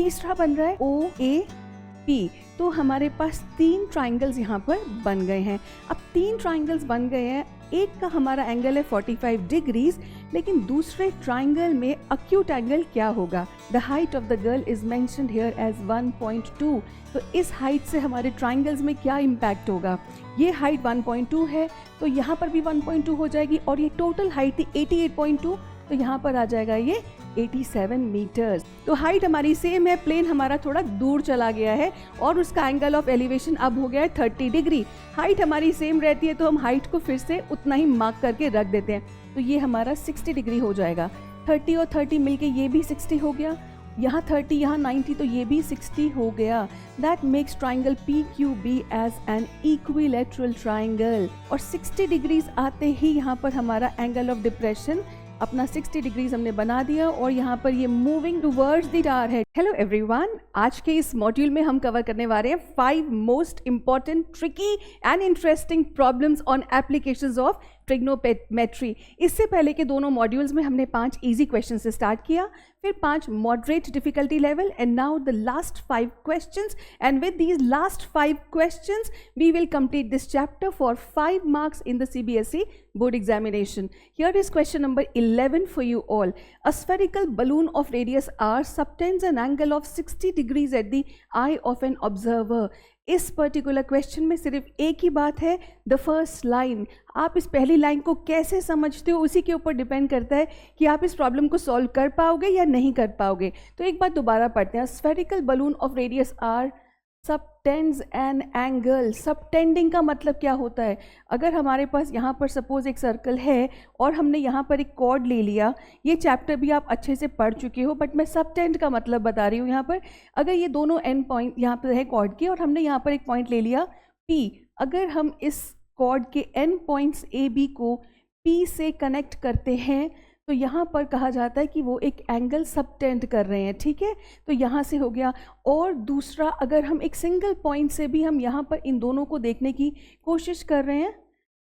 तीसरा बन रहा है OAP। तो हमारे पास 3 ट्राइंगल्स यहाँ पर बन गए हैं। अब 3 ट्राइंगल्स बन गए हैं, एक का हमारा एंगल है 45 डिग्रीज, लेकिन दूसरे ट्राइंगल में अक्यूट एंगल क्या होगा? The height of the girl is mentioned here as 1.2। तो इस हाइट से हमारे ट्राइंगल्स में क्या इम्पैक्ट होगा? ये हाइट 1.2 है तो यहाँ पर भी 1.2 हो जाएगी, और ये टोटल हाइट थी 88.2, तो यहाँ पर आ जाएगा ये 87 मीटर्स। तो हाइट हमारी सेम है, प्लेन हमारा थोड़ा दूर चला गया है और उसका एंगल ऑफ एलिवेशन अब हो गया है 30 डिग्री। हाइट हमारी सेम रहती है तो हम हाइट को फिर से उतना ही मार्क करके रख देते हैं, तो ये हमारा 60 डिग्री हो जाएगा। 30 और 30 मिलके ये भी 60 हो गया, यहाँ 30 यहाँ 90, तो ये भी 60 हो गया। That makes triangle PQB as an equilateral triangle. और 60 डिग्रीज आते ही यहाँ पर हमारा एंगल ऑफ डिप्रेशन अपना 60 डिग्रीज हमने बना दिया, और यहाँ पर ये मूविंग टुवर्ड्स द टावर है। हेलो एवरीवन, आज के इस मॉड्यूल में हम कवर करने वाले हैं 5 most important, tricky and interesting problems on applications of trigonometry. इससे पहले के दोनों मॉड्यूल्स में हमने 5 इजी क्वेश्चन से स्टार्ट किया, फिर 5 moderate difficulty level, and now the last 5 questions, and with these last 5 questions we will complete this chapter for 5 marks in the CBSE board examination. Here is question number 11 for you all. A spherical balloon of radius r subtends an angle of 60 degrees at the eye of an observer. इस particular question में सिर्फ एक ही बात है, the first line. आप इस पहली line को कैसे समझते हो उसी के ऊपर डिपेंड करता है कि आप इस प्रॉब्लम को सॉल्व कर पाओगे या नहीं कर पाओगे। तो एक बार दोबारा पढ़ते हैं। Spherical balloon of radius R subtends an angle. Subtending का मतलब क्या होता है? अगर हमारे पास यहाँ पर सपोज एक सर्कल है और हमने यहाँ पर एक कॉर्ड ले लिया, ये चैप्टर भी आप अच्छे से पढ़ चुके हो, बट मैं सबटेंड का मतलब बता रही हूँ यहाँ पर। अगर ये दोनों एंड पॉइंट यहाँ पर है कॉर्ड के, और हमने यहाँ पर एक पॉइंट ले लिया P, अगर हम इस कॉर्ड के एंड पॉइंट्स AB को P से कनेक्ट करते हैं तो यहाँ पर कहा जाता है कि वो एक एंगल सबटेंड कर रहे हैं, ठीक है? तो यहाँ से हो गया। और दूसरा, अगर हम एक सिंगल पॉइंट से भी हम यहाँ पर इन दोनों को देखने की कोशिश कर रहे हैं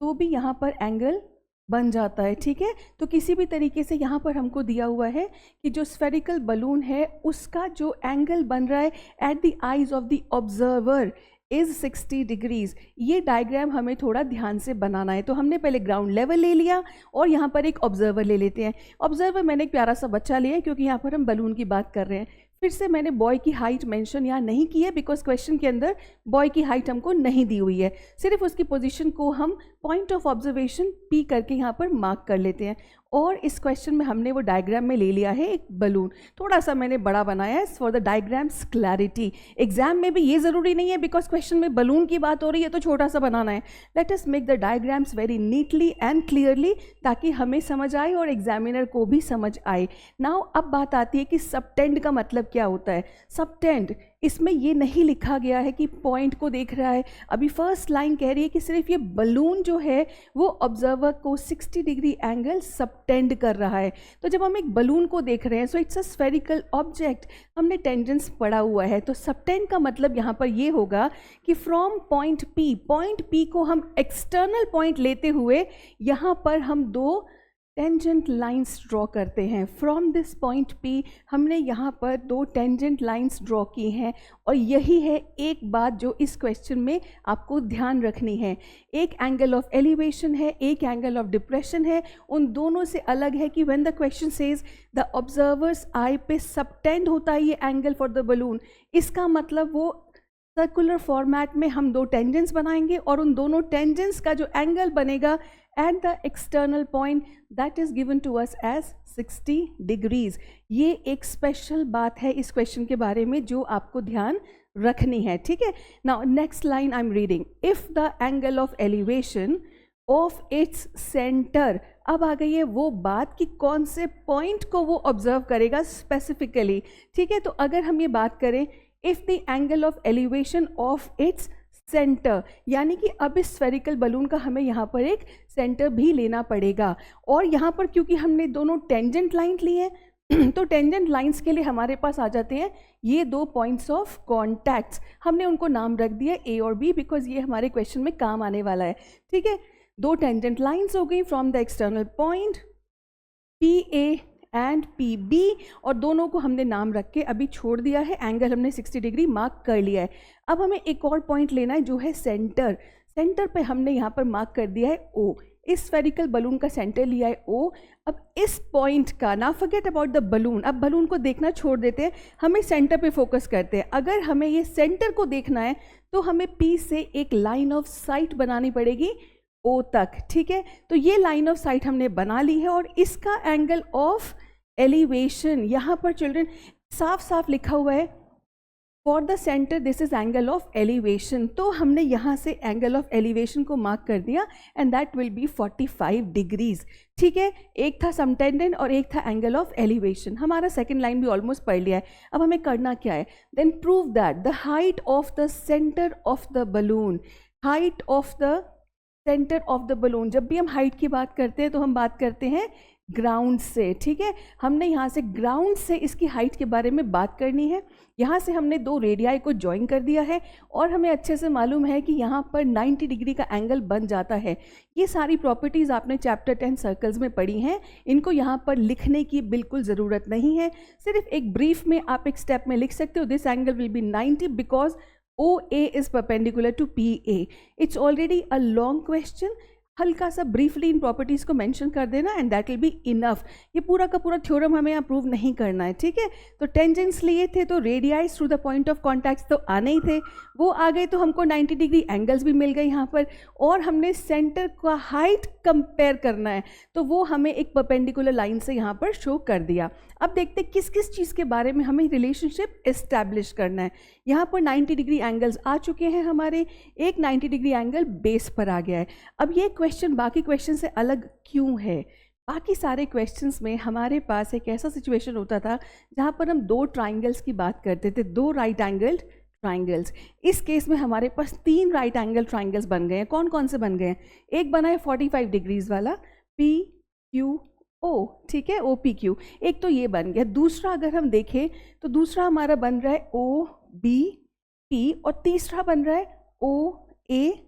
तो भी यहाँ पर एंगल बन जाता है, ठीक है? तो किसी भी तरीके से यहाँ पर हमको दिया हुआ है कि जो स्फेरिकल बलून है उसका जो एंगल बन रहा है at the eyes of the observer is 60 degrees. ये डायग्राम हमें थोड़ा ध्यान से बनाना है। तो हमने पहले ग्राउंड लेवल ले लिया और यहाँ पर एक ऑब्जर्वर ले लेते हैं। ऑब्जर्वर मैंने एक प्यारा सा बच्चा लिया है क्योंकि यहाँ पर हम बलून की बात कर रहे हैं। फिर से मैंने बॉय की हाइट मेंशन यहाँ नहीं की है बिकॉज क्वेश्चन के अंदर बॉय की हाइट हमको नहीं दी हुई है, सिर्फ उसकी पोजीशन को हम पॉइंट ऑफ ऑब्जर्वेशन P करके यहाँ पर मार्क कर लेते हैं। और इस क्वेश्चन में हमने वो डायग्राम में ले लिया है एक बलून, थोड़ा सा मैंने बड़ा बनाया है for the diagrams clarity. Exam में भी ये ज़रूरी नहीं है बिकॉज क्वेश्चन में बलून की बात हो रही है तो छोटा सा बनाना है। Let us make the diagrams very neatly and clearly ताकि हमें समझ आए और एग्जामिनर को भी समझ आए। नाउ अब बात आती है कि सबटेंड का मतलब क्या होता है। सबटेंड, इसमें ये नहीं लिखा गया है कि पॉइंट को देख रहा है। अभी फर्स्ट लाइन कह रही है कि सिर्फ ये बलून जो है वो ऑब्जर्वर को 60 डिग्री एंगल सबटेंड कर रहा है। तो जब हम एक बलून को देख रहे हैं so it's a spherical object, हमने टेंजेंस पढ़ा हुआ है। तो सबटेंड का मतलब यहाँ पर ये होगा कि फ्रॉम पॉइंट P को हम एक्सटर्नल पॉइंट लेते हुए यहाँ पर हम 2 टेंजेंट लाइंस ड्रॉ करते हैं। फ्रॉम दिस पॉइंट P हमने यहाँ पर 2 टेंजेंट लाइंस ड्रॉ की हैं। और यही है एक बात जो इस क्वेश्चन में आपको ध्यान रखनी है। एक एंगल ऑफ एलिवेशन है, एक एंगल ऑफ डिप्रेशन है। उन दोनों से अलग है कि when the question says the observer's eye पे सबटेंड होता है ये एंगल फॉर द बलून, इसका मतलब वो सर्कुलर फॉर्मेट में हम 2 टेंजेंट्स बनाएंगे और उन दोनों टेंजेंट्स का जो एंगल बनेगा at the external point that is given to us as 60 degrees. ये एक स्पेशल बात है इस क्वेश्चन के बारे में जो आपको ध्यान रखनी है, ठीक है? Now next line I am reading, if the angle of elevation of its centre. अब आ गई है वो बात कि कौन से पॉइंट को वो ऑब्जर्व करेगा स्पेसिफिकली, ठीक है? तो अगर हम ये बात करें if the angle of elevation of its centre, यानी कि अब इस स्फेरिकल बलून का हमें यहाँ पर एक सेंटर भी लेना पड़ेगा। और यहाँ पर क्योंकि हमने दोनों टेंजेंट लाइन ली हैं तो टेंजेंट लाइंस के लिए हमारे पास आ जाते हैं ये 2 पॉइंट्स ऑफ कॉन्टैक्ट्स। हमने उनको नाम रख दिया A और B बिकॉज ये हमारे क्वेश्चन में काम आने वाला है, ठीक है? 2 टेंजेंट लाइंस हो गई from the external point PA and P B, और दोनों को हमने नाम रख के अभी छोड़ दिया है, एंगल हमने 60 डिग्री मार्क कर लिया है। अब हमें एक और पॉइंट लेना है जो है सेंटर। सेंटर पे हमने यहाँ पर मार्क कर दिया है ओ, इस स्फेरिकल बलून का सेंटर लिया है ओ। अब इस पॉइंट का, ना फॉरगेट अबाउट द बलून, अब बलून को देखना छोड़ देते हैं, हमें सेंटर पे फोकस करते हैं। अगर हमें ये सेंटर को देखना है तो हमें पी से एक लाइन ऑफ साइट बनानी पड़ेगी ओ तक, ठीक है। तो ये लाइन ऑफ साइट हमने बना ली है और इसका एंगल ऑफ एलिवेशन यहाँ पर चिल्ड्रन साफ साफ लिखा हुआ है, for the centre this is angle of elevation. तो हमने यहाँ से एंगल ऑफ एलिवेशन को मार्क कर दिया and that will be 45 degrees, ठीक है। एक था समटेंडेंट और एक था एंगल ऑफ एलिवेशन। हमारा सेकंड लाइन भी ऑलमोस्ट पढ़ लिया है। अब हमें करना क्या है, then prove that the height of the centre of the balloon, height of the centre of the balloon, जब भी हम हाइट की बात करते हैं तो हम बात करते हैं ग्राउंड से, ठीक है। हमने यहाँ से ग्राउंड से इसकी हाइट के बारे में बात करनी है। यहाँ से हमने दो रेडियाई को ज्वाइन कर दिया है और हमें अच्छे से मालूम है कि यहाँ पर 90 डिग्री का एंगल बन जाता है। ये सारी प्रॉपर्टीज़ आपने चैप्टर 10 सर्कल्स में पढ़ी हैं, इनको यहाँ पर लिखने की बिल्कुल ज़रूरत नहीं है। सिर्फ एक ब्रीफ में आप एक स्टेप में लिख सकते हो, this angle will be 90 because OA is perpendicular to PA. It's already a long question. हल्का सा ब्रीफली इन प्रॉपर्टीज़ को मेंशन कर देना and that will be enough. ये पूरा का पूरा थ्योरम हमें यहाँ प्रूव नहीं करना है, ठीक है। तो टेंजेंट्स लिए थे तो radii through the point of contact तो आने ही थे, वो आ गए तो हमको 90 डिग्री एंगल्स भी मिल गए यहाँ पर, और हमने सेंटर का हाइट कंपेयर करना है तो वो हमें एक परपेंडिकुलर लाइन से यहाँ पर शो कर दिया। अब देखते हैं किस किस चीज़ के बारे में हमें रिलेशनशिप इस्टेब्लिश करना है। यहाँ पर 90 डिग्री एंगल्स आ चुके हैं हमारे, एक 90 डिग्री एंगल बेस पर आ गया है। अब ये क्वेश्चन बाकी क्वेश्चन से अलग क्यों है? बाकी सारे क्वेश्चंस में हमारे पास एक ऐसा सिचुएशन होता था जहाँ पर हम दो ट्राइंगल्स की बात करते थे, दो राइट एंगल्ड ट्राइंगल्स। इस केस में हमारे पास तीन राइट एंगल ट्राइंगल्स बन गए हैं। कौन कौन से बन गए हैं? एक बना है 45 डिग्रीज वाला PQO, ठीक है, OPQ, एक तो ये बन गया। दूसरा अगर हम देखें तो दूसरा हमारा बन रहा है OBP और तीसरा बन रहा है OAP।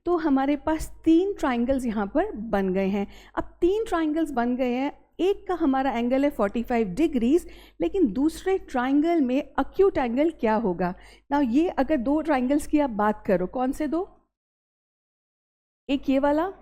तो हमारे पास तीन ट्राइंगल्स यहाँ पर बन गए हैं। अब तीन ट्राइंगल्स बन गए हैं, एक का हमारा एंगल है 45 डिग्रीज, लेकिन दूसरे ट्राइंगल में अक्यूट एंगल क्या होगा? ना ये अगर दो ट्राइंगल्स की आप बात करो, कौन से दो? एक ये वाला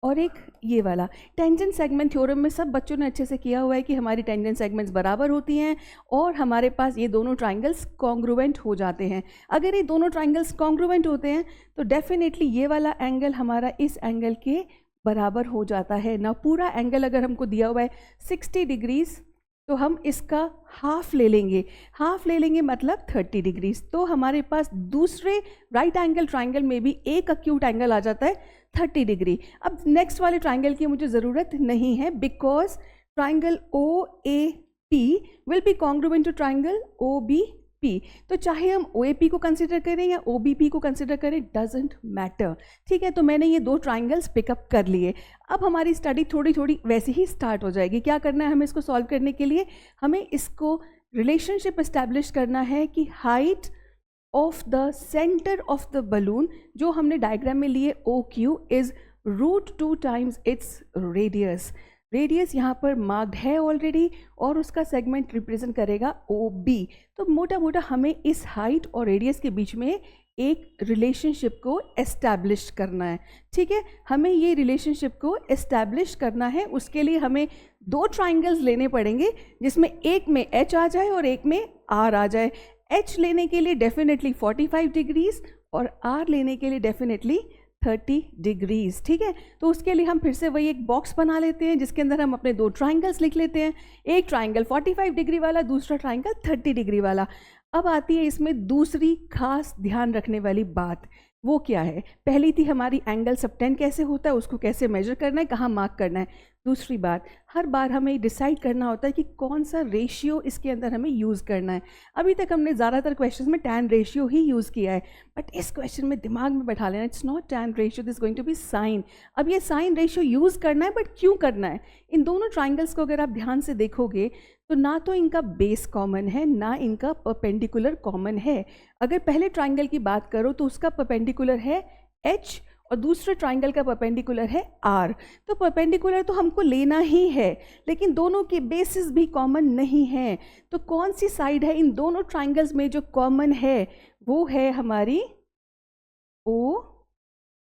और एक ये वाला। टेंजेंट सेगमेंट थ्योरम में सब बच्चों ने अच्छे से किया हुआ है कि हमारी टेंजेंट सेगमेंट्स बराबर होती हैं और हमारे पास ये दोनों ट्राइंगल्स कॉन्ग्रुएंट हो जाते हैं। अगर ये दोनों ट्राइंगल्स कॉन्ग्रुएंट होते हैं तो डेफिनेटली ये वाला एंगल हमारा इस एंगल के बराबर हो जाता है ना। पूरा एंगल अगर हमको दिया हुआ है 60 डिग्रीज तो हम इसका हाफ ले लेंगे, हाफ ले लेंगे मतलब 30 डिग्रीज। तो हमारे पास दूसरे राइट एंगल ट्राइंगल में भी एक अक्यूट एंगल आ जाता है 30 डिग्री। अब नेक्स्ट वाले ट्राइंगल की मुझे ज़रूरत नहीं है because triangle OAP will be congruent to triangle OBP। तो चाहे हम OAP को कंसिडर करें या OBP को कंसिडर करें, डजेंट मैटर, ठीक है। तो मैंने ये दो ट्राइंगल्स पिकअप कर लिए। अब हमारी स्टडी थोड़ी थोड़ी वैसे ही स्टार्ट हो जाएगी। क्या करना है हमें इसको सॉल्व करने के लिए? हमें इसको रिलेशनशिप एस्टैब्लिश करना है कि height of the centre of the balloon, जो हमने डायग्राम में लिए OQ, is √2 times its radius. Radius यहाँ पर मार्क्ड है ऑलरेडी और उसका सेगमेंट रिप्रेजेंट करेगा OB। तो मोटा मोटा हमें इस हाइट और रेडियस के बीच में एक रिलेशनशिप को एस्टैब्लिश करना है, ठीक है। हमें ये रिलेशनशिप को एस्टैब्लिश करना है, उसके लिए हमें दो ट्राइंगल्स लेने पड़ेंगे जिसमें एक में H आ जाए और एक में R आ जाए। H लेने के लिए डेफिनेटली 45 डिग्रीज और R लेने के लिए डेफिनेटली 30 डिग्रीज, ठीक है। तो उसके लिए हम फिर से वही एक बॉक्स बना लेते हैं जिसके अंदर हम अपने दो ट्राइंगल्स लिख लेते हैं, एक ट्राइंगल 45 डिग्री वाला, दूसरा ट्राइंगल 30 डिग्री वाला। अब आती है इसमें दूसरी खास ध्यान रखने वाली बात, वो क्या है? पहली थी हमारी एंगल सबटेंड कैसे होता है, उसको कैसे मेजर करना है, कहाँ मार्क करना है। दूसरी बात, हर बार हमें डिसाइड करना होता है कि कौन सा रेशियो इसके अंदर हमें यूज़ करना है। अभी तक हमने ज़्यादातर क्वेश्चंस में टैन रेशियो ही यूज़ किया है, बट इस क्वेश्चन में दिमाग में बैठा लेना, it's not tan ratio, this going to be sine. अब ये साइन रेशियो यूज़ करना है, बट क्यों करना है? इन दोनों ट्राइंगल्स को अगर आप ध्यान से देखोगे तो ना तो इनका बेस कॉमन है ना इनका परपेंडिकुलर कॉमन है। अगर पहले ट्राइंगल की बात करो तो उसका परपेंडिकुलर है H और दूसरे ट्राइंगल का परपेंडिकुलर है आर। तो परपेंडिकुलर तो हमको लेना ही है, लेकिन दोनों के बेसिस भी कॉमन नहीं है। तो कौन सी साइड है इन दोनों ट्राइंगल्स में जो कॉमन है, वो है हमारी O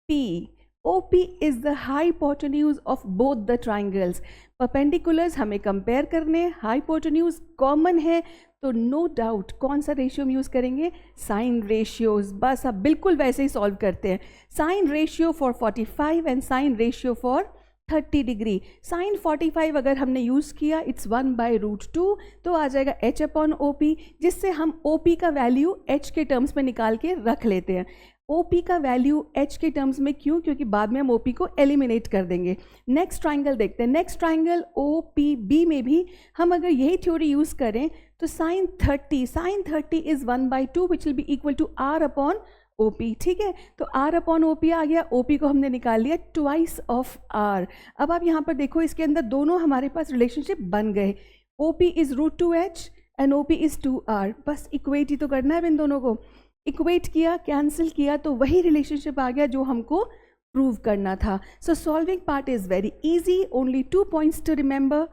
P. OP is the hypotenuse of both the triangles. Perpendiculars हमें कंपेयर करने, hypotenuse कॉमन है, तो नो डाउट कौन सा रेशियो हम यूज़ करेंगे, साइन रेशियोज। बस अब बिल्कुल वैसे ही सॉल्व करते हैं। Sine ratio for 45 and sine ratio for 30 degree. Sine 45 अगर हमने यूज़ किया, इट्स 1/√2, तो आ जाएगा H/OP, जिससे हम OP का वैल्यू H के टर्म्स में निकाल के रख लेते हैं। OP का वैल्यू H के टर्म्स में क्यों, क्योंकि बाद में हम OP को एलिमिनेट कर देंगे। नेक्स्ट ट्राइंगल देखते हैं। नेक्स्ट ट्राइंगल OPB में भी हम अगर यही थ्योरी यूज़ करें तो sine 30 is 1/2 which will be equal to R/OP। ठीक है, तो R/OP आ गया। OP को हमने निकाल लिया ट्वाइस ऑफ R। अब आप यहाँ पर देखो, इसके अंदर दोनों हमारे पास रिलेशनशिप बन गए। OP is √2H and OP is 2R। बस इक्वेट ही तो करना है इन दोनों को। इक्वेट किया, कैंसिल किया, तो वही रिलेशनशिप आ गया जो हमको प्रूव करना था। So solving part is very easy, only 2 points to remember.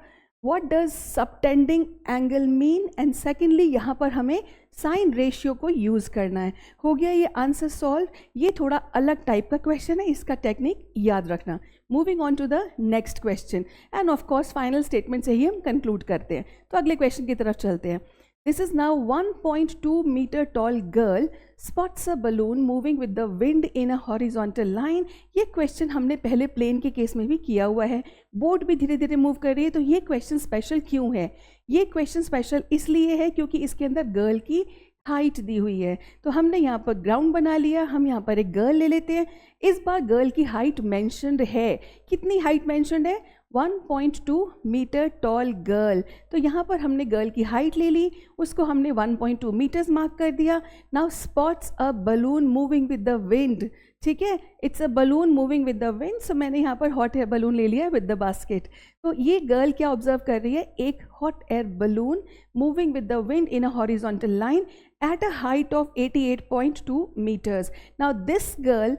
What does subtending angle mean, and secondly यहाँ पर हमें साइन रेशियो को यूज़ करना है। हो गया ये आंसर सॉल्व। ये थोड़ा अलग टाइप का क्वेश्चन है, इसका टेक्निक याद रखना। Moving on to the next question, and of course final statement से ही हम कंक्लूड करते हैं। तो अगले क्वेश्चन की तरफ चलते हैं। This is now 1.2 meter tall girl spots a balloon moving with the wind in a horizontal line. ये क्वेश्चन हमने पहले प्लेन के केस में भी किया हुआ है। बोट भी धीरे धीरे मूव कर रही है, तो ये क्वेश्चन स्पेशल क्यों है? ये क्वेश्चन स्पेशल इसलिए है क्योंकि इसके अंदर गर्ल की हाइट दी हुई है। तो हमने यहाँ पर ग्राउंड बना लिया, हम यहाँ पर एक गर्ल ले लेते हैं। इस बार गर्ल की हाइट मैंशनड है। कितनी हाइट मैंशनड है? 1.2 मीटर टॉल गर्ल। तो यहाँ पर हमने गर्ल की हाइट ले ली, उसको हमने 1.2 मीटर्स मार्क कर दिया। Now spots a balloon moving with the wind. ठीक है, it's a balloon moving with the wind. So मैंने यहाँ पर हॉट एयर बलून ले लिया विद द बास्केट। तो ये गर्ल क्या ऑब्जर्व कर रही है? एक hot air balloon moving with the wind in a horizontal line at a height of 88.2 meters. Now this girl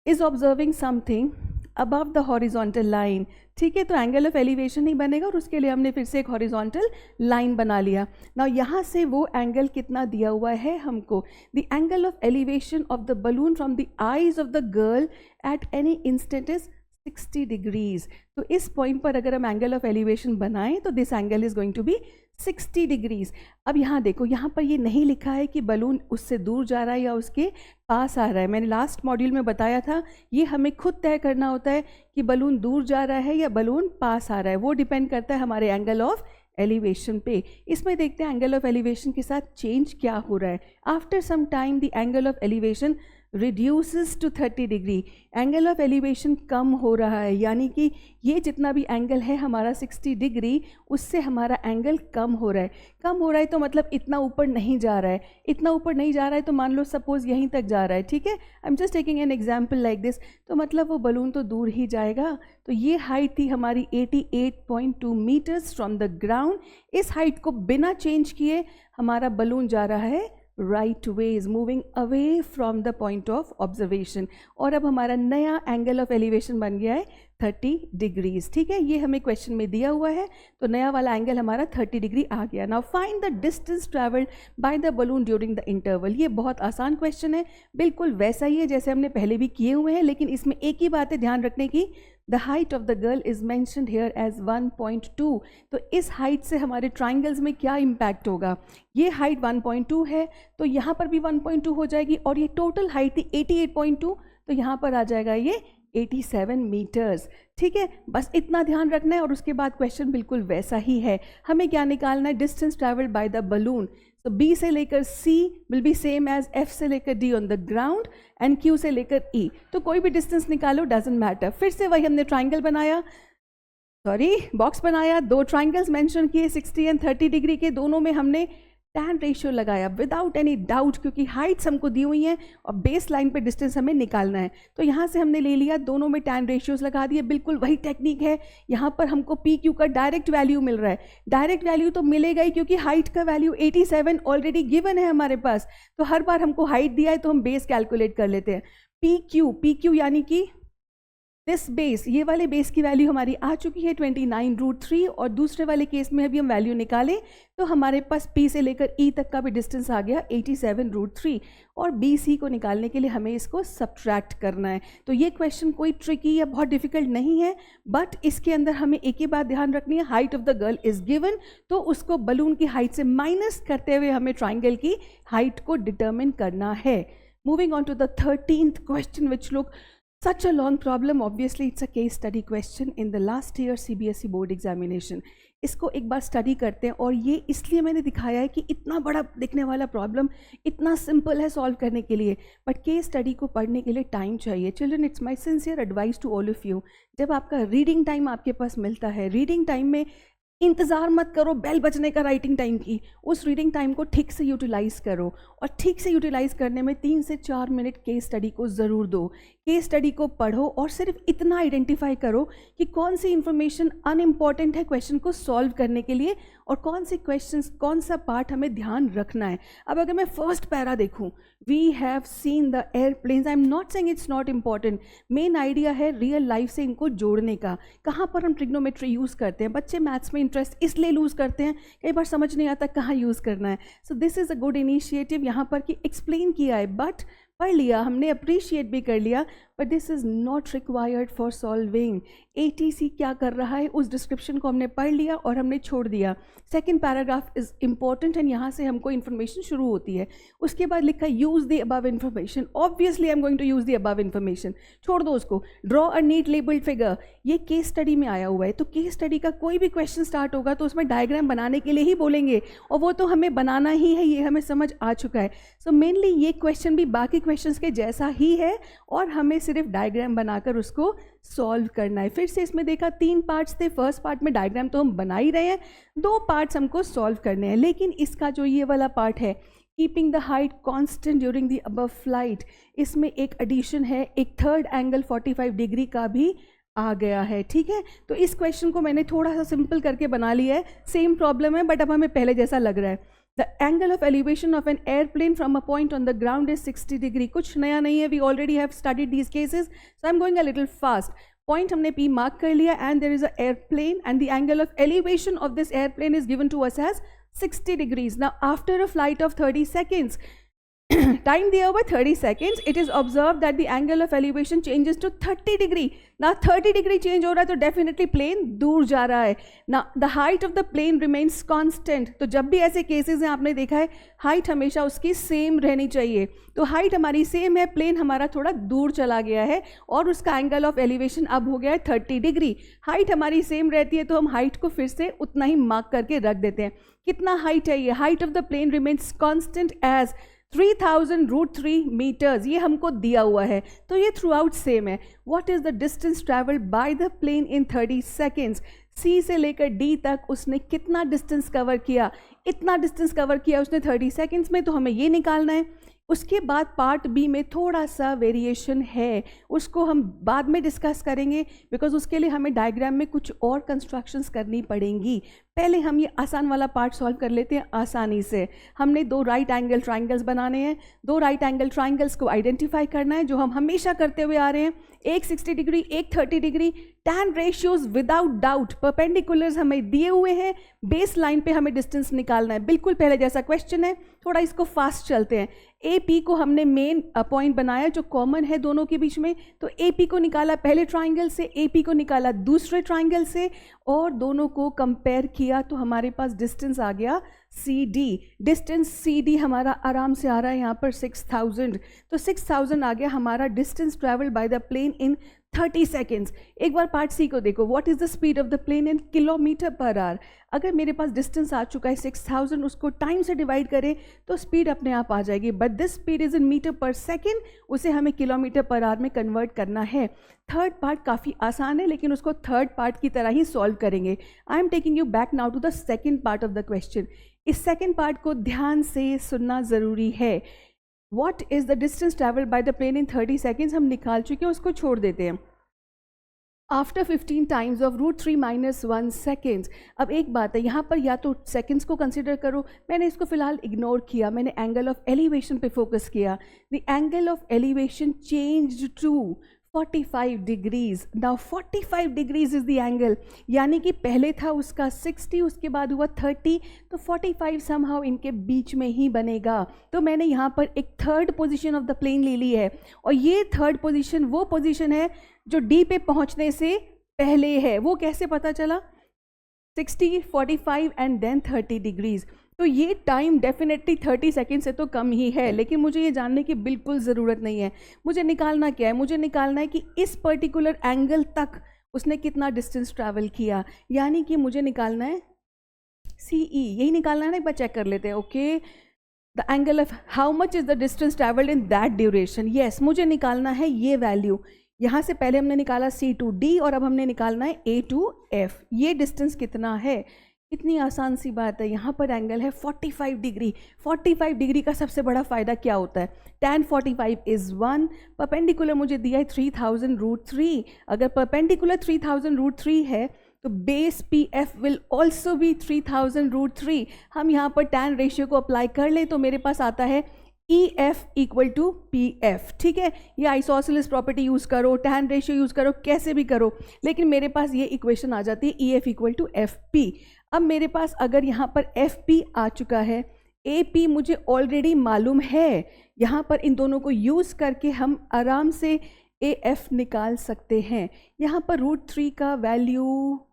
is observing something above the horizontal line. ठीक है, तो एंगल ऑफ एलिवेशन नहीं बनेगा और उसके लिए हमने फिर से एक हॉरिजॉन्टल लाइन बना लिया। नाउ यहाँ से वो एंगल कितना दिया हुआ है हमको? The angle of elevation of the balloon from the eyes of the girl at any instant is 60 degrees. तो इस पॉइंट पर अगर हम एंगल ऑफ एलिवेशन बनाएं तो this angle is going to be 60 degrees. अब यहाँ देखो, यहाँ पर ये नहीं लिखा है कि बलून उससे दूर जा रहा है या उसके पास आ रहा है। मैंने लास्ट मॉड्यूल में बताया था, ये हमें खुद तय करना होता है कि बलून दूर जा रहा है या बलून पास आ रहा है। वो डिपेंड करता है हमारे एंगल ऑफ एलिवेशन पे। इसमें देखते हैं एंगल ऑफ एलिवेशन के साथ चेंज क्या हो रहा है। After some time the angle of elevation reduces to 30 degree. Angle of elevation कम हो रहा है, यानी कि ये जितना भी एंगल है हमारा 60 डिग्री, उससे हमारा एंगल कम हो रहा है। कम हो रहा है तो मतलब इतना ऊपर नहीं जा रहा है। इतना ऊपर नहीं जा रहा है तो मान लो सपोज यहीं तक जा रहा है। ठीक है, I am just taking an example like this. तो मतलब वो बलून तो दूर ही जाएगा। तो ये हाइट थी हमारी 88.2 मीटर्स फ्रॉम द ग्राउंड। इस हाइट को बिना चेंज किए हमारा बलून जा रहा है right ways, moving away from the point of observation. और अब हमारा नया एंगल ऑफ एलिवेशन बन गया है 30 डिग्रीज। ठीक है, ये हमें क्वेश्चन में दिया हुआ है, तो नया वाला एंगल हमारा 30 डिग्री आ गया। Now find the distance travelled by the balloon during the interval. ये बहुत आसान क्वेश्चन है, बिल्कुल वैसा ही है जैसे हमने पहले भी किए हुए हैं, लेकिन इसमें एक ही बात है ध्यान रखने की। The height of the girl is mentioned here as 1.2। तो इस हाइट से हमारे ट्राइंगल्स में क्या इम्पैक्ट होगा? ये हाइट 1.2 है, तो यहाँ पर भी 1.2 हो जाएगी, और ये टोटल हाइट थी 88.2, तो यहाँ पर आ जाएगा ये 87 मीटर्स। ठीक है, बस इतना ध्यान रखना है और उसके बाद क्वेश्चन बिल्कुल वैसा ही है। हमें क्या निकालना है? Distance travelled by the balloon. तो B से लेकर C will be same as F से लेकर D on the ground and Q से लेकर E। तो कोई भी डिस्टेंस निकालो, डजेंट मैटर। फिर से वही हमने ट्राइंगल बनाया, बॉक्स बनाया, दो ट्राइंगल्स मेंशन किए 60 एंड 30 डिग्री के। दोनों में हमने टैन रेशियो लगाया विदाउट एनी डाउट, क्योंकि हाइट्स हमको दी हुई हैं और बेस लाइन पे डिस्टेंस हमें निकालना है। तो यहाँ से हमने ले लिया, दोनों में टैन रेशियोज लगा दिए, बिल्कुल वही टेक्निक है। यहाँ पर हमको पी क्यू का डायरेक्ट वैल्यू मिल रहा है, डायरेक्ट वैल्यू तो मिलेगा ही क्योंकि हाइट का वैल्यू 87 ऑलरेडी गिवन है हमारे पास। तो हर बार हमको हाइट दिया है तो हम बेस कैलकुलेट कर लेते हैं। पी क्यू यानी कि दिस बेस, ये वाले बेस की वैल्यू हमारी आ चुकी है 29√3, और दूसरे वाले केस में अभी हम वैल्यू निकालें तो हमारे पास P से लेकर E तक का भी डिस्टेंस आ गया 87√3, और BC को निकालने के लिए हमें इसको सब्ट्रैक्ट करना है। तो ये क्वेश्चन कोई ट्रिकी या बहुत डिफिकल्ट नहीं है, बट इसके अंदर हमें एक ही बात ध्यान रखनी है, height of the girl is given, तो उसको बलून की हाइट से माइनस करते हुए हमें ट्राइंगल की हाइट को डिटर्मिन करना है। Moving on to the 13th question which look such a long problem. Obviously it's a case study question in the last year CBSE board examination. इसको एक बार स्टडी करते हैं, और ये इसलिए मैंने दिखाया है कि इतना बड़ा दिखने वाला प्रॉब्लम इतना सिंपल है सॉल्व करने के लिए, बट केस स्टडी को पढ़ने के लिए टाइम चाहिए। Children, it's my sincere advice to all of you, जब आपका रीडिंग टाइम आपके पास मिलता है, रीडिंग टाइम में इंतज़ार मत करो बेल बजने का राइटिंग टाइम की, उस रीडिंग टाइम को ठीक से यूटिलाइज़ करो, और ठीक से यूटिलाइज़ करने में 3 से 4 मिनट केस स्टडी को ज़रूर दो। केस स्टडी को पढ़ो और सिर्फ इतना आइडेंटिफाई करो कि कौन सी इन्फॉर्मेशन अनइम्पॉर्टेंट है क्वेश्चन को सॉल्व करने के लिए, और कौन से क्वेश्चंस, कौन सा पार्ट हमें ध्यान रखना है। अब अगर मैं फर्स्ट पैरा देखूँ, we have seen the airplanes, I am not saying it's not important, main idea है रियल लाइफ से इनको जोड़ने का। कहाँ पर हम ट्रिग्नोमेट्री यूज़ करते हैं, बच्चे मैथ्स में इंटरेस्ट इसलिए लूज़ करते हैं, कई बार समझ नहीं आता कहाँ यूज़ करना है। So this is a good initiative यहाँ पर कि एक्सप्लेन किया है, बट पढ़ लिया हमने, अप्रिशिएट भी कर लिया, but this is not required for solving. ATC क्या कर रहा है उस डिस्क्रिप्शन को हमने पढ़ लिया और हमने छोड़ दिया। Second paragraph is important and यहाँ से हमको इन्फॉर्मेशन शुरू होती है। उसके बाद लिखा use the above information, obviously I am going to use the above information, छोड़ दो उसको। Draw a neat labelled figure, ये केस स्टडी में आया हुआ है, तो केस स्टडी का कोई भी क्वेश्चन स्टार्ट होगा तो उसमें डायग्राम बनाने के लिए ही बोलेंगे, और वो तो हमें बनाना ही है, ये हमें समझ आ चुका है। सो मेनली ये क्वेश्चन भी बाकी क्वेश्चंस के जैसा ही है, और हमें सिर्फ डायग्राम बनाकर उसको सॉल्व करना है। फिर से इसमें देखा 3 पार्ट्स थे, फर्स्ट पार्ट में डायग्राम तो हम बना ही रहे हैं, 2 पार्ट्स हमको सॉल्व करने हैं। लेकिन इसका जो ये वाला पार्ट है, keeping the height constant during the above flight, इसमें एक एडिशन है, एक थर्ड एंगल 45 डिग्री का भी आ गया है। ठीक है, तो इस क्वेश्चन को मैंने थोड़ा सा सिंपल करके बना लिया है, सेम प्रॉब्लम है बट अब हमें पहले जैसा लग रहा है। The angle of elevation of an airplane from a point on the ground is 60 degree. कुछ नया नहीं है, we already have studied these cases, so I'm going a little fast. Point हमने P mark कर लिया, and there is a airplane and the angle of elevation of this airplane is given to us as 60 degrees. Now after a flight of 30 seconds, time there over 30 seconds, it is observed that the angle of elevation changes to 30 degree. Now 30 degree change हो रहा है तो definitely plane दूर जा रहा है। Now the height of the plane remains constant. तो जब भी ऐसे cases हैं आपने देखा है, height हमेशा उसकी same रहनी चाहिए। तो height हमारी same है, plane हमारा थोड़ा दूर चला गया है और उसका angle of elevation अब हो गया है 30 डिग्री। height हमारी same रहती है तो हम height को फिर से उतना ही mark करके रख देते हैं। कितना height है ये? Height of the plane remains constant as 3000√3 metres, ये हमको दिया हुआ है, तो ये थ्रू आउट सेम है। What is the distance travelled by the plane in 30 seconds? C से लेकर डी तक उसने कितना डिस्टेंस कवर किया? इतना डिस्टेंस कवर किया उसने 30 सेकेंड्स में, तो हमें ये निकालना है। उसके बाद पार्ट बी में थोड़ा सा वेरिएशन है, उसको हम बाद में डिस्कस करेंगे, बिकॉज उसके लिए हमें डायग्राम में कुछ और कंस्ट्रक्शंस करनी पड़ेंगी। पहले हम ये आसान वाला पार्ट सॉल्व कर लेते हैं आसानी से। हमने 2 राइट एंगल ट्राइंगल्स बनाने हैं, 2 राइट एंगल ट्राइंगल्स को आइडेंटिफाई करना है, जो हम हमेशा करते हुए आ रहे हैं। एक 60 डिग्री, एक 30 degree, tan ratios without doubt, perpendiculars हमें दिए हुए हैं, बेस लाइन पे हमें डिस्टेंस निकालना है, बिल्कुल पहले जैसा क्वेश्चन है। थोड़ा इसको फास्ट चलते हैं। ए पी को हमने मेन पॉइंट बनाया जो कॉमन है दोनों के बीच में, तो ए पी को निकाला पहले ट्राइंगल से, ए पी को निकाला दूसरे ट्राइंगल से, और दोनों को कंपेयर किया तो हमारे पास डिस्टेंस आ गया C D. Distance C D हमारा आराम से आ रहा है यहाँ पर 6000, तो 6000 आ गया हमारा distance travelled by the plane in 30 seconds. एक बार पार्ट सी को देखो, what is the speed of the plane in kilometre per hour. अगर मेरे पास डिस्टेंस आ चुका है 6000, उसको टाइम से डिवाइड करें तो स्पीड अपने आप आ जाएगी, but this speed is in metre per second, उसे हमें किलोमीटर पर आवर में कन्वर्ट करना है। थर्ड पार्ट काफ़ी आसान है, लेकिन उसको थर्ड पार्ट की तरह ही सॉल्व करेंगे। I am taking you back now to the second part of the question. इस सेकेंड पार्ट को ध्यान से सुनना ज़रूरी है। What is the distance traveled by the plane in 30 seconds? हम निकाल चुके हैं, उसको छोड़ देते हैं। After 15 times of √3 - 1 seconds. अब एक बात है, यहाँ पर या तो सेकेंड्स को कंसिडर करो, मैंने इसको फिलहाल इग्नोर किया, मैंने एंगल ऑफ एलिवेशन पे फोकस किया। The angle of elevation changed to 45 degrees. Now 45 degrees is the angle, यानी कि पहले था उसका 60, उसके बाद हुआ 30, तो 45 समहाउ इनके बीच में ही बनेगा। तो मैंने यहाँ पर एक third position of the plane ले ली है, और ये थर्ड पोजीशन वो पोजीशन है जो डी पे पहुँचने से पहले है। वो कैसे पता चला? 60, 45 एंड देन 30 डिग्रीज। तो ये टाइम डेफिनेटली 30 सेकेंड से तो कम ही है, लेकिन मुझे ये जानने की बिल्कुल ज़रूरत नहीं है। मुझे निकालना क्या है? मुझे निकालना है कि इस पर्टिकुलर एंगल तक उसने कितना डिस्टेंस ट्रैवल किया, यानी कि मुझे निकालना है CE, यही निकालना है ना। एक बार चेक कर लेते हैं। Okay, the angle of how much is the distance travelled in that duration. Yes, मुझे निकालना है ये वैल्यू। यहाँ से पहले हमने निकाला C to D और अब हमने निकालना है A to F। ये डिस्टेंस कितना है? इतनी आसान सी बात है। यहाँ पर एंगल है 45 डिग्री। 45 डिग्री का सबसे बड़ा फ़ायदा क्या होता है? tan 45 is 1। परपेंडिकुलर मुझे दिया है 3000√3। अगर परपेंडिकुलर 3000√3 है तो base PF will also be 3000√3। हम यहाँ पर tan रेशियो को अप्लाई कर ले तो मेरे पास आता है EF इक्वल टू PF। ठीक है, ये आइसोसेलेस प्रॉपर्टी यूज़ करो, tan रेशियो यूज़ करो, कैसे भी करो, लेकिन मेरे पास ये इक्वेशन आ जाती है EF इक्वल टू FP। अब मेरे पास अगर यहाँ पर FP आ चुका है, AP मुझे ऑलरेडी मालूम है, यहाँ पर इन दोनों को यूज़ करके हम आराम से AF निकाल सकते हैं। यहाँ पर √3 का वैल्यू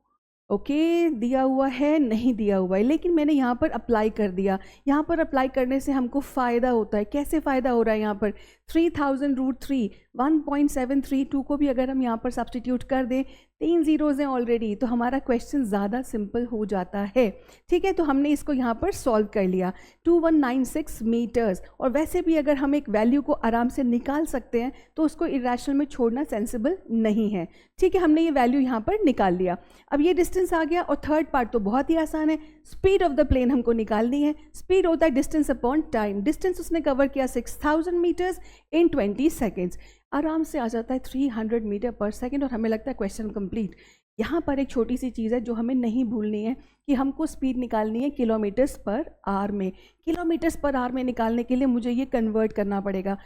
ओके दिया हुआ है, नहीं दिया हुआ है, लेकिन मैंने यहाँ पर अप्लाई कर दिया। यहाँ पर अप्लाई करने से हमको फ़ायदा होता है। कैसे फ़ायदा हो रहा है? यहाँ पर 3000√3 1.732 को भी अगर हम यहाँ पर सब्सटीट्यूट कर दें, 3 ज़ीरोज़ हैं ऑलरेडी, तो हमारा क्वेश्चन ज़्यादा सिंपल हो जाता है। ठीक है, तो हमने इसको यहाँ पर सॉल्व कर लिया, 2196 मीटर्स। और वैसे भी अगर हम एक वैल्यू को आराम से निकाल सकते हैं तो उसको इरेशनल में छोड़ना सेंसिबल नहीं है। ठीक है, हमने ये वैल्यू यहाँ पर निकाल लिया। अब ये डिस्टेंस आ गया, और थर्ड पार्ट तो बहुत ही आसान है, स्पीड ऑफ द प्लेन हमको निकालनी है। स्पीड होता है डिस्टेंस अपॉन टाइम। डिस्टेंस उसने कवर किया 6000 मीटर्स इन 20 सेकेंड्स। आराम से आ जाता है 300 मीटर पर सेकेंड, और हमें लगता है क्वेश्चन कंप्लीट। यहाँ पर एक छोटी सी चीज़ है जो हमें नहीं भूलनी है कि हमको स्पीड निकालनी है किलोमीटर्स पर आवर में। किलोमीटर्स पर आवर में निकालने के लिए मुझे ये कन्वर्ट करना पड़ेगा।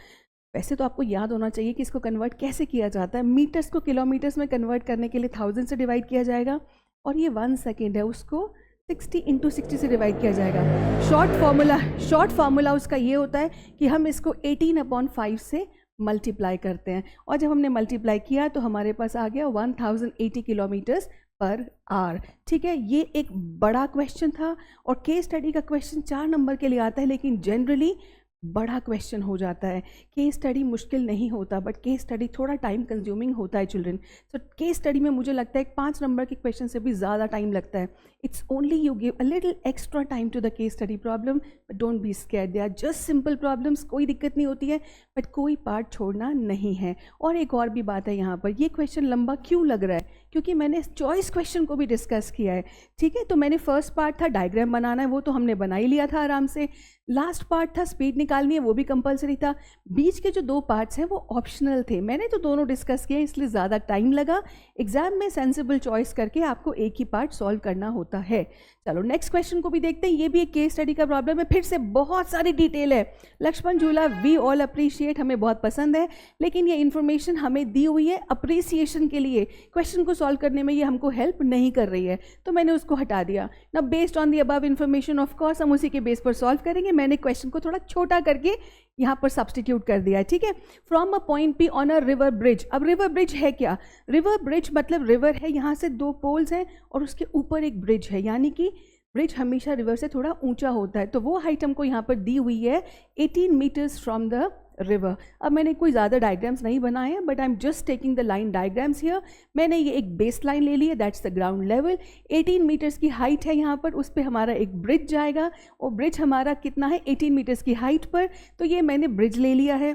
वैसे तो आपको याद होना चाहिए कि इसको कन्वर्ट कैसे किया जाता है। मीटर्स को किलोमीटर्स में कन्वर्ट करने के लिए 1000 से डिवाइड किया जाएगा, और ये 1 सेकेंड है, उसको 60 × 60 से डिवाइड किया जाएगा। शॉर्ट फार्मूला उसका ये होता है कि हम इसको 18/5 से मल्टीप्लाई करते हैं, और जब हमने मल्टीप्लाई किया तो हमारे पास आ गया 1080 किलोमीटर्स पर आवर। ठीक है, ये एक बड़ा क्वेश्चन था, और केस स्टडी का क्वेश्चन 4 नंबर के लिए आता है, लेकिन जनरली बड़ा क्वेश्चन हो जाता है। केस स्टडी मुश्किल नहीं होता, बट केस स्टडी थोड़ा टाइम कंज्यूमिंग होता है चिल्ड्रन। सो केस स्टडी में मुझे लगता है 5 नंबर के क्वेश्चन से भी ज़्यादा टाइम लगता है। It's only you give a little extra time to the case study problem, but don't be scared, they are just simple problems, कोई दिक्कत नहीं होती है, बट कोई पार्ट छोड़ना नहीं है। और एक और भी बात है, यहाँ पर ये क्वेश्चन लंबा क्यों लग रहा है? क्योंकि मैंने चॉइस क्वेश्चन को भी डिस्कस किया है। ठीक है, तो मैंने फर्स्ट पार्ट था डायग्राम बनाना है, वो तो हमने बना ही लिया था आराम से। लास्ट पार्ट था स्पीड निकालनी है, वो भी कंपलसरी था। बीच के जो 2 पार्ट्स हैं वो ऑप्शनल थे। मैंने तो दोनों डिस्कस किए, इसलिए ज़्यादा टाइम लगा। एग्जाम में सेंसिबल चॉइस करके आपको एक ही पार्ट सॉल्व करना होता है। चलो नेक्स्ट क्वेश्चन को भी देखते हैं। ये भी एक केस स्टडी का प्रॉब्लम है, फिर से बहुत सारी डिटेल है। लक्ष्मण झूला वी ऑल अप्रिशिएट, हमें बहुत पसंद है, लेकिन ये इन्फॉर्मेशन हमें दी हुई है अप्रिसिएशन के लिए, क्वेश्चन को सॉल्व करने में ये हमको हेल्प नहीं कर रही है, तो मैंने उसको हटा दिया ना। Based on the above information of course हम उसी के बेस पर सॉल्व करेंगे। मैंने क्वेश्चन को थोड़ा छोटा करके यहाँ पर सब्सटीट्यूट कर दिया है। ठीक है, from a point P on a river bridge. अब रिवर ब्रिज है क्या? रिवर ब्रिज मतलब रिवर है, यहाँ से 2 पोल्स हैं और उसके ऊपर एक ब्रिज है, यानी कि ब्रिज हमेशा रिवर से थोड़ा ऊंचा होता है। तो वो हाइट हमको यहाँ पर दी हुई है 18 मीटर्स फ्रॉम द रिवर। अब मैंने कोई ज़्यादा डायग्राम्स नहीं बनाए हैं, but I am just taking the line diagrams here. मैंने ये एक बेस लाइन ले ली है, that's the ground level. 18 metres की हाइट है यहाँ पर, उस पर हमारा एक ब्रिज जाएगा, और ब्रिज हमारा कितना है 18 मीटर्स की हाइट पर। तो ये मैंने ब्रिज ले लिया है।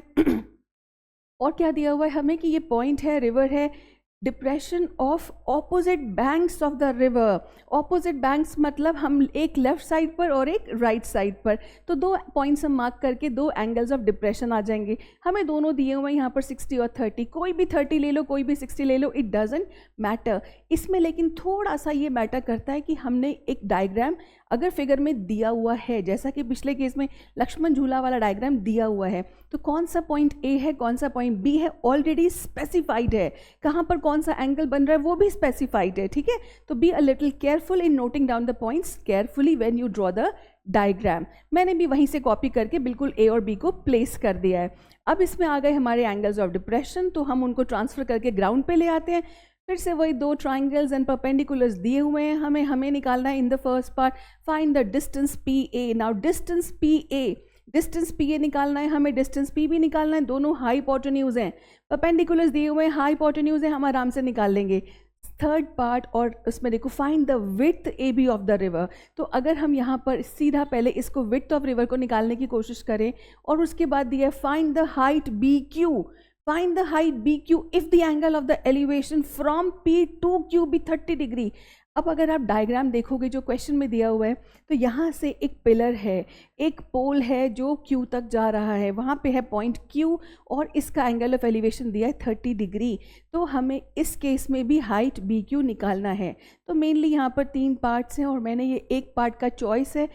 और क्या दिया हुआ है हमें कि ये पॉइंट है, रिवर है, depression of opposite banks of the river. Opposite banks मतलब हम एक लेफ्ट साइड पर और एक राइट साइड पर, तो 2 पॉइंट्स हम मार्क करके 2 एंगल्स ऑफ डिप्रेशन आ जाएंगे। हमें दोनों दिए हुए हैं यहाँ पर 60 और 30, कोई भी 30 ले लो कोई भी 60 ले लो, इट डजेंट मैटर। इसमें लेकिन थोड़ा सा ये मैटर करता है कि हमने एक डायग्राम अगर फिगर में दिया हुआ है, जैसा कि पिछले केस में लक्ष्मण झूला वाला डायग्राम दिया हुआ है, तो कौन सा पॉइंट ए है कौन सा पॉइंट बी है ऑलरेडी स्पेसिफाइड है, कहाँ पर कौन सा एंगल बन रहा है वो भी स्पेसिफाइड है, ठीक है। तो be a little careful in noting down the points carefully when you draw the diagram. मैंने भी वहीं से कॉपी करके बिल्कुल ए और बी को प्लेस कर दिया है। अब इसमें आ गए हमारे एंगल्स ऑफ डिप्रेशन, तो हम उनको ट्रांसफर करके ग्राउंड पे ले आते हैं। फिर से वही 2 ट्राइंगल्स एंड परपेंडिकुलर्स दिए हुए हैं, हमें निकालना है in the first part find the distance P A. Now distance P A निकालना है, हमें डिस्टेंस पी भी निकालना है, दोनों हाई हिपोटेन्यूज हैं, परपेंडिकुलर्स दिए हुए हैं, हाई हिपोटेन्यूज हैं, हम आराम से निकाल लेंगे। थर्ड पार्ट और उसमें देखो find the width A B of the river. तो अगर हम यहाँ पर सीधा पहले इसको विड्थ ऑफ रिवर को निकालने की कोशिश करें और उसके बाद दिया find the height B Q, find the height BQ if the angle of the elevation from P to Q be 30 degree. अब अगर आप डायग्राम देखोगे जो क्वेश्चन में दिया हुआ है, तो यहाँ से एक पिलर है, एक पोल है जो Q तक जा रहा है, वहाँ पे है पॉइंट Q और इसका एंगल ऑफ एलिवेशन दिया है 30 डिग्री। तो हमें इस केस में भी हाइट BQ निकालना है। तो मेनली यहाँ पर 3 पार्ट्स हैं और मैंने ये एक पार्ट का चॉइस है,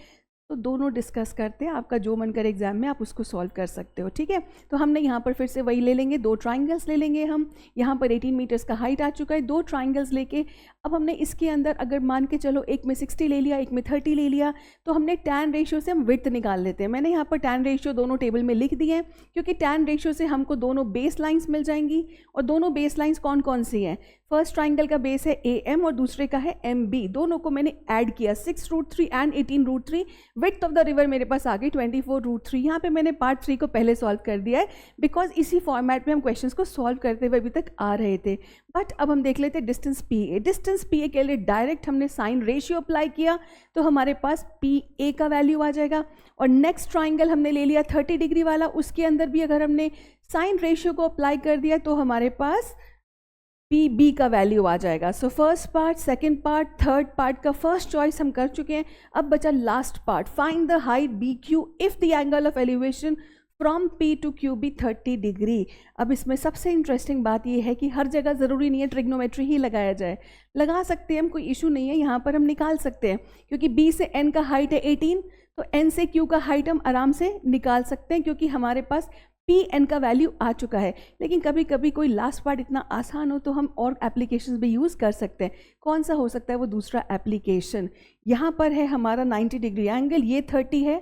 तो दोनों डिस्कस करते हैं, आपका जो मन करे एग्जाम में आप उसको सॉल्व कर सकते हो, ठीक है। तो हमने यहाँ पर फिर से वही ले लेंगे, 2 ट्राइंगल्स ले लेंगे हम। यहाँ पर 18 मीटर्स का हाइट आ चुका है, 2 ट्राइंगल्स लेके अब हमने इसके अंदर अगर मान के चलो एक में 60 ले लिया एक में 30 ले लिया, तो हमने टैन रेशियो से हम विड्थ निकाल लेते हैं। मैंने यहाँ पर टैन रेशियो दोनों टेबल में लिख दिए हैं, क्योंकि टैन रेशियो से हमको दोनों बेस लाइन्स मिल जाएंगी। और दोनों बेस लाइन्स कौन कौन सी हैं? फर्स्ट ट्राइंगल का बेस है AM और दूसरे का है MB, दोनों को मैंने ऐड किया 6√3 and 18√3। Width of the river मेरे पास आ गई 24√3। यहाँ पे मैंने पार्ट 3 को पहले सॉल्व कर दिया है, बिकॉज इसी फॉर्मेट में हम क्वेश्चंस को सॉल्व करते हुए अभी तक आ रहे थे। बट अब हम देख लेते हैं डिस्टेंस PA। डिस्टेंस PA के लिए डायरेक्ट हमने साइन रेशियो अप्लाई किया, तो हमारे पास PA का वैल्यू आ जाएगा। और नेक्स्ट ट्राइंगल हमने ले लिया 30 डिग्री वाला, उसके अंदर भी अगर हमने साइन रेशियो को अप्लाई कर दिया तो हमारे पास PB का वैल्यू आ जाएगा। So first part, second part, third part का फर्स्ट चॉइस हम कर चुके हैं। अब बचा last part, find the height BQ if the angle of elevation from P to Q भी 30 डिग्री। अब इसमें सबसे इंटरेस्टिंग बात यह है कि हर जगह ज़रूरी नहीं है ट्रिग्नोमेट्री ही लगाया जाए, लगा सकते हैं हम, कोई इशू नहीं है, यहाँ पर हम निकाल सकते हैं। क्योंकि B से N का हाइट है 18, तो N से Q का हाइट हम आराम से निकाल सकते हैं, क्योंकि हमारे पास PN का वैल्यू आ चुका है। लेकिन कभी कभी कोई लास्ट पार्ट इतना आसान हो तो हम और एप्लीकेशंस भी यूज़ कर सकते हैं। कौन सा हो सकता है वो दूसरा एप्लीकेशन? यहाँ पर है हमारा 90 डिग्री एंगल, ये 30 है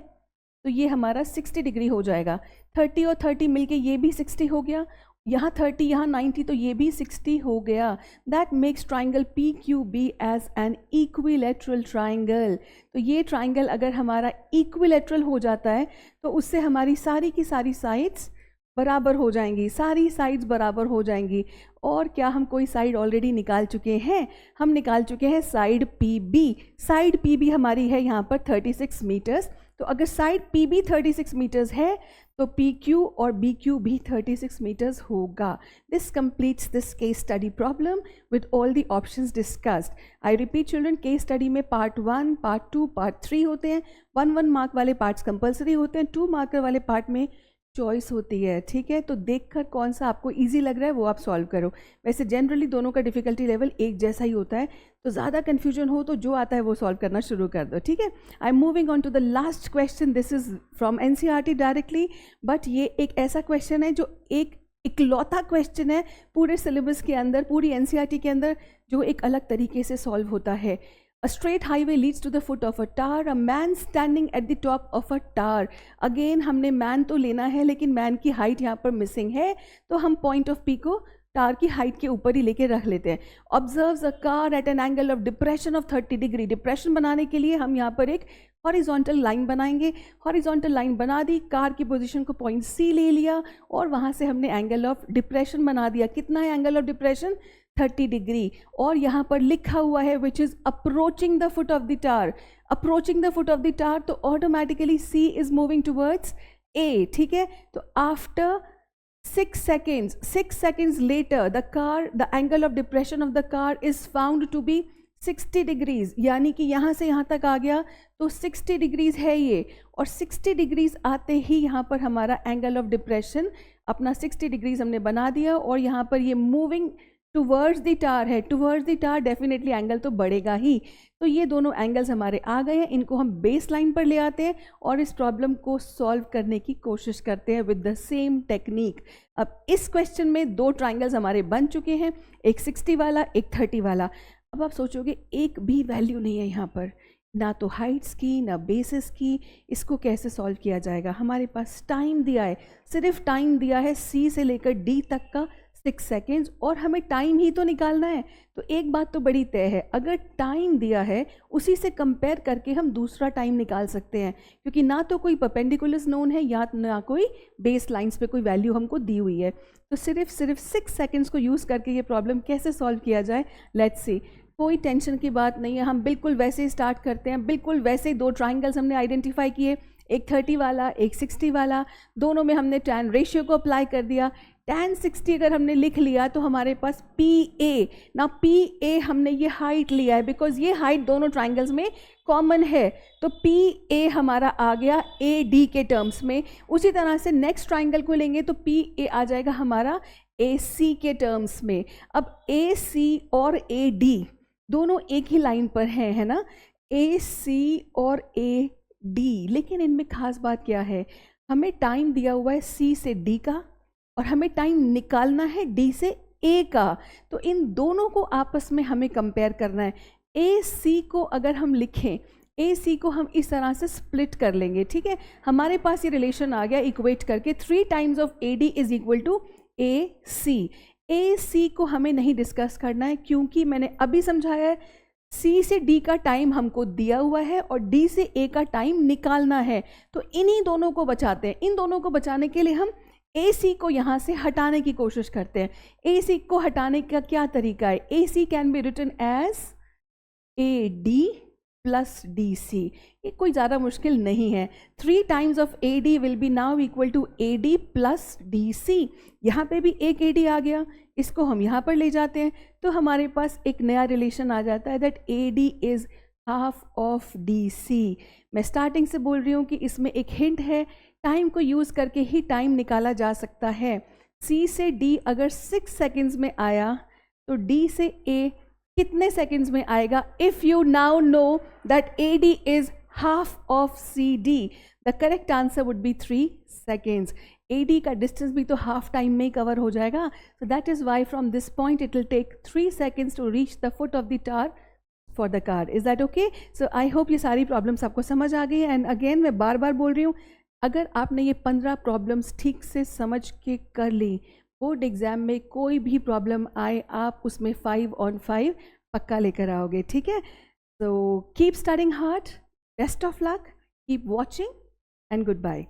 तो ये हमारा 60 डिग्री हो जाएगा। 30 और 30 मिलके ये भी 60 हो गया, यहाँ 30 यहाँ 90 तो ये भी 60 हो गया। That makes triangle PQB as an equilateral triangle. तो ये ट्राइंगल अगर हमारा इक्विलेटरल हो जाता है तो उससे हमारी सारी की सारी साइड्स बराबर हो जाएंगी, सारी साइड्स बराबर हो जाएंगी। और क्या हम कोई साइड ऑलरेडी निकाल चुके हैं? हम निकाल चुके हैं साइड PB। साइड PB हमारी है यहाँ पर 36 मीटर्स। तो अगर साइड PB 36 मीटर्स है तो PQ और BQ भी 36 मीटर्स होगा। This completes this case study problem with all the options discussed. I repeat children, case study में पार्ट 1, पार्ट 2, पार्ट 3 होते हैं। 1 मार्क वाले पार्ट्स कंपलसरी होते हैं, 2 मार्कर वाले पार्ट में चॉइस होती है, ठीक है। तो देखकर कौन सा आपको इजी लग रहा है वो आप सॉल्व करो। वैसे जनरली दोनों का डिफिकल्टी लेवल एक जैसा ही होता है, तो ज़्यादा कन्फ्यूजन हो तो जो आता है वो सॉल्व करना शुरू कर दो, ठीक है। I am moving on to the last question. This is from NCERT directly, but ये एक ऐसा क्वेश्चन है जो एक इकलौता क्वेश्चन है पूरे सिलेबस के अंदर, पूरी NCERT के अंदर, जो एक अलग तरीके से सॉल्व होता है। A straight highway leads to the foot of a tower. A man standing at the top of a tower. Again हमने man तो लेना है, लेकिन man की हाइट यहाँ पर मिसिंग है, तो हम पॉइंट ऑफ P को टावर की हाइट के ऊपर ही लेके रख लेते हैं। Observes a car eight an angle of depression of 30 degree. Depression बनाने के लिए हम यहाँ पर एक हॉरिजॉन्टल लाइन बनाएंगे। हॉरिजॉन्टल लाइन बना दी, कार की पोजीशन को पॉइंट C ले लिया और वहाँ से हमने एंगल ऑफ डिप्रेशन बना दिया। कितना है एंगल ऑफ डिप्रेशन? 30 डिग्री। और यहाँ पर लिखा हुआ है which is approaching the foot of the tower. Approaching the foot of the tower तो automatically C is moving towards A, ठीक है। तो after 6 seconds later the angle of depression of the car is found to be 60 degrees, यानी कि यहाँ से यहाँ तक आ गया तो 60 डिग्रीज है ये, और 60 डिग्रीज आते ही यहाँ पर हमारा एंगल ऑफ डिप्रेशन अपना 60 डिग्रीज हमने बना दिया, और यहाँ पर ये मूविंग टुवर्ड्स द टार है, towards the tar definitely angle तो बढ़ेगा ही। तो ये दोनों एंगल्स हमारे आ गए हैं, इनको हम बेस लाइन पर ले आते हैं और इस प्रॉब्लम को सॉल्व करने की कोशिश करते हैं विद द सेम टेक्निक। अब इस क्वेश्चन में दो ट्राइंगल्स हमारे बन चुके हैं, एक 60 वाला एक 30 वाला। अब आप सोचोगे एक भी वैल्यू नहीं है यहाँ पर, ना तो हाइट्स की ना बेसिस की, इसको कैसे सॉल्व किया जाएगा? हमारे पास टाइम दिया है, सिर्फ टाइम दिया है C से लेकर D तक का 6 सेकेंड्स, और हमें टाइम ही तो निकालना है। तो एक बात तो बड़ी तय है, अगर टाइम दिया है उसी से कंपेयर करके हम दूसरा टाइम निकाल सकते हैं, क्योंकि ना तो कोई परपेंडिकुलर्स नोन है या ना कोई बेस लाइंस पे कोई वैल्यू हमको दी हुई है। तो सिर्फ 6 सेकेंड्स को यूज़ करके ये प्रॉब्लम कैसे सॉल्व किया जाए, लेट्स सी। कोई टेंशन की बात नहीं है, हम बिल्कुल वैसे ही स्टार्ट करते हैं। बिल्कुल वैसे ही दो ट्राइंगल्स हमने आइडेंटिफाई किए, एक 30 वाला एक 60 वाला, दोनों में हमने tan रेशियो को अप्लाई कर दिया। tan 60 अगर हमने लिख लिया तो हमारे पास PA, ना PA हमने ये हाइट लिया है बिकॉज ये हाइट दोनों ट्राइंगल्स में कॉमन है, तो PA हमारा आ गया AD के टर्म्स में। उसी तरह से नेक्स्ट ट्राइंगल को लेंगे तो PA आ जाएगा हमारा AC के टर्म्स में। अब AC और AD दोनों एक ही लाइन पर हैं, है ना, AC और AD, लेकिन इनमें खास बात क्या है, हमें टाइम दिया हुआ है C से D का और हमें टाइम निकालना है D से A का। तो इन दोनों को आपस में हमें कंपेयर करना है। AC को अगर हम लिखें, AC को हम इस तरह से स्प्लिट कर लेंगे, ठीक है। हमारे पास ये रिलेशन आ गया इक्वेट करके, 3 times of AD is equal to AC। AC को हमें नहीं डिस्कस करना है क्योंकि मैंने अभी समझाया है C से D का टाइम हमको दिया हुआ है और D से A का टाइम निकालना है। तो इन्हीं दोनों को बचाते हैं। इन दोनों को बचाने के लिए हम AC को यहाँ से हटाने की कोशिश करते हैं। AC को हटाने का क्या तरीका है? AC can be written as AD plus DC। ये कोई ज़्यादा मुश्किल नहीं है। 3 times of AD will be now equal to AD plus DC। यहाँ पे भी एक AD आ गया, इसको हम यहाँ पर ले जाते हैं तो हमारे पास एक नया रिलेशन आ जाता है that AD is half of DC। मैं स्टार्टिंग से बोल रही हूँ कि इसमें एक हिंट है, टाइम को यूज़ करके ही टाइम निकाला जा सकता है। C से D अगर 6 सेकेंड्स में आया तो D से A कितने सेकेंड्स में आएगा? If you now know that AD is half of CD, the correct answer would be 3 seconds. AD का डिस्टेंस भी तो हाफ टाइम में कवर हो जाएगा। So that is why from this point it will take 3 seconds to reach the foot of the tower for the car. Is that okay? So I hope ये सारी problems आपको समझ आ गई है। And again मैं बार बार बोल रही हूँ, अगर आपने ये 15 प्रॉब्लम्स ठीक से समझ के कर ली, बोर्ड एग्जाम में कोई भी प्रॉब्लम आए आप उसमें 5 on 5 पक्का लेकर आओगे, ठीक है। So keep studying hard, best of luck, keep watching and good bye.